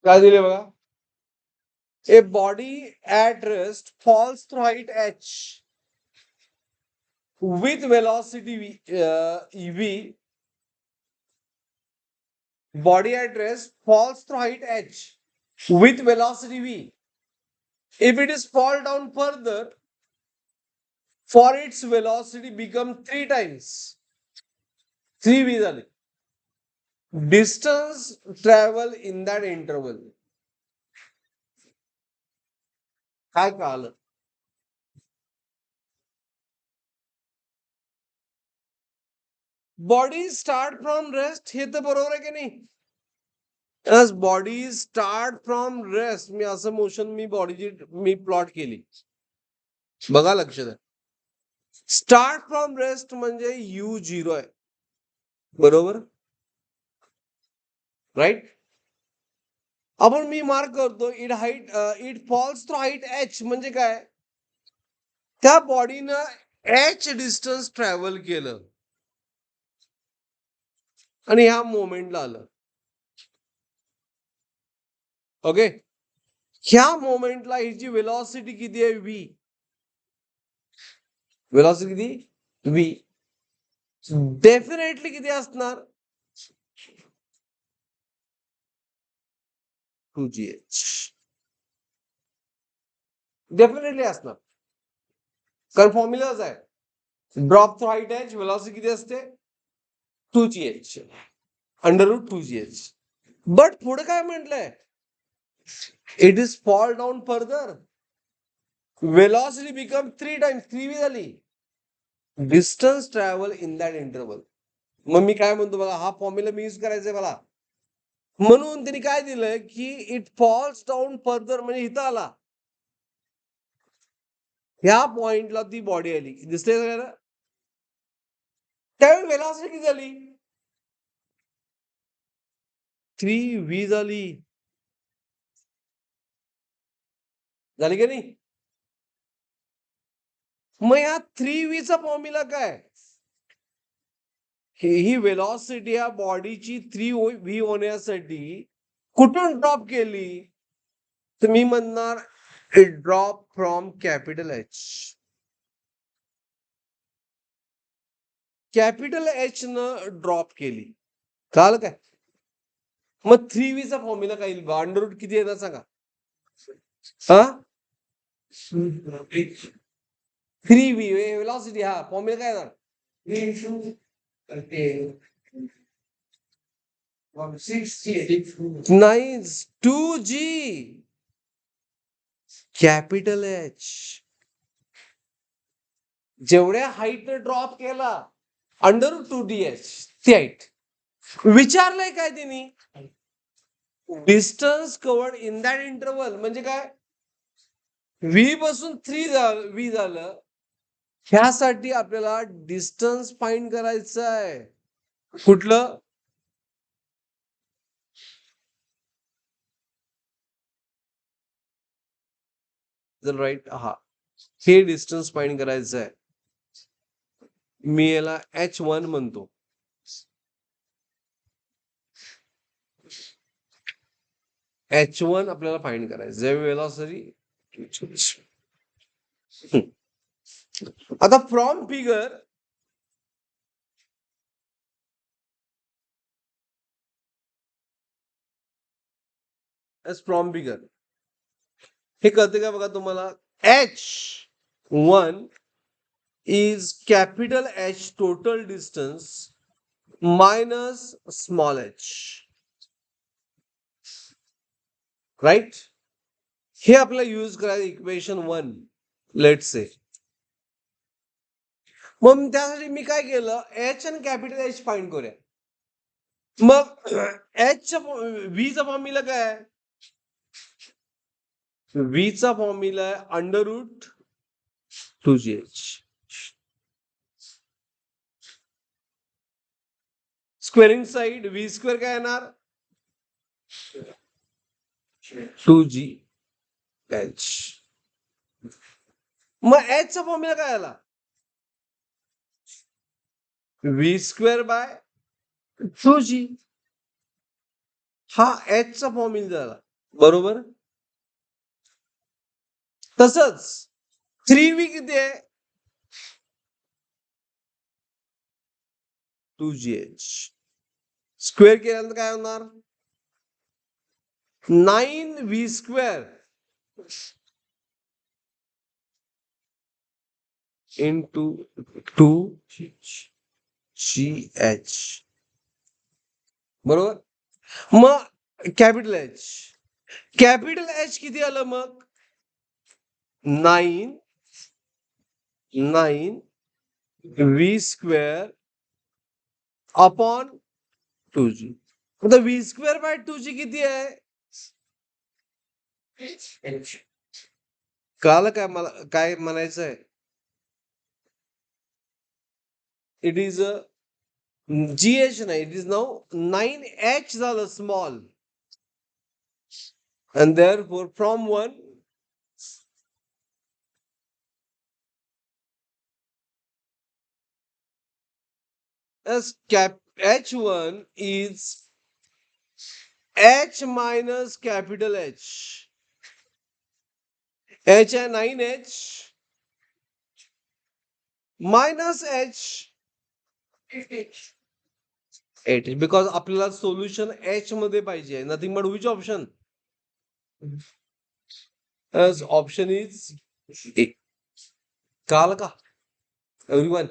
काय दिले बघा, a body at rest falls through height h with velocity v, body at rest falls through height h with velocity v. If it is fall down further, for its velocity become 3 times 3v झाले. Distance travel in that interval. काय कळालं? Body start from rest, हे तर बरोबर आहे की नाही? As body start from rest, मी असं मोशन मी बॉडीची मी प्लॉट केली, बघा लक्ष द्या. स्टार्ट फ्रॉम रेस्ट म्हणजे u0 आहे, बरोबर? राईट. आपण मी मार्क करतो it falls through height h म्हणजे काय, त्या बॉडीनं h डिस्टन्स ट्रॅव्हल केलं आणि ह्या मोमेंटला आलं. ओके, ह्या मोमेंटला हिची वेलॉसिटी किती आहे, v. वेलॉसिटी किती, v. डेफिनेटली किती असणार, 2gh. डेफिनेटली असणार, कारण फॉर्म्युलाच आहे. Drop through height h velocity किती असते, 2gh, √2gh. बट पुढे काय म्हटलंय, it is fall down further, velocity become 3 times 3v झाली. Distance travel in that interval. मग मी काय म्हणतो बघा, हा फॉर्म्युला मी यूज करायचंय मला. म्हणून त्यांनी काय दिलंय की इट फॉल्स डाऊन फर्दर, म्हणजे इथं आला, ह्या पॉइंटला ती बॉडी आली, दिसते सगळ्यांना. त्यावेळी वेलॉसिटी किती झाली, 3v झाली. झाली की नाही? मग या 3v चा फॉर्म्युला काय, ही वेलॉसिटी या बॉडीची 3v होण्यासाठी कुठून ड्रॉप केली, तर मी म्हणणार it drop from capital H. Capital H न ड्रॉप केली, कळलं काय? मग 3v चा फॉर्म्युला काय येईल, अंडर रूट किती येणार सांगा, हा 3v वेलॉसिटी, हा फॉर्म्युला काय येणार, नाही 2g कॅपिटल एच. जेवढ्या हाईट ड्रॉप केला √2dh ती हाईट. विचारलंय काय त्यांनी, distance covered in that interval म्हणजे काय, v पासून 3v झालं. ह्यासाठी आपल्याला डिस्टन्स फाइंड करायचं आहे. कुठलं, राईट, हा हे डिस्टन्स फाइंड करायचं आहे. मी याला h1 म्हणतो. h1 आपल्याला फाइंड करायचं वेलॉसिटी. आता फ्रॉम फिगर फ्रॉम फिगर हे कळते का बघा तुम्हाला, h1 is capital H total distance minus small h, right. हे आपल्याला यूज करायचं इक्वेशन 1, लेट से. मग त्यासाठी मी काय केलं, h आणि कॅपिटल H फाइंड करूया. मग h v चा फॉर्म्युला काय आहे, v चा फॉर्म्युला आहे √2gh. Squaring side v square काय येणार, 2gh. मग h चा फॉर्म्युला काय आला, v स्क्वेअर बाय 2g. हा h चा फॉर्म्युला झाला. बरोबर. तसंच 3v किती आहे? 2gh. स्क्वेअर केल्यानंतर काय होणार? 9v square into 2gh. बरोबर. मग कॅपिटल एच किती आलं मग? 9v square upon 2g. आता v स्क्वेअर बाय 2g किती आहे? कळालं काय मला काय म्हणायचं आहे? इट इज gh नाही, इट इज नाउ 9h झालं small. And therefore from 1 as h1 is h minus capital H. H है 9h minus h 8h because आपल्याला सोल्युशन h मध्ये पाहिजे. Nothing but which option? As option is A. कळालं का everyone?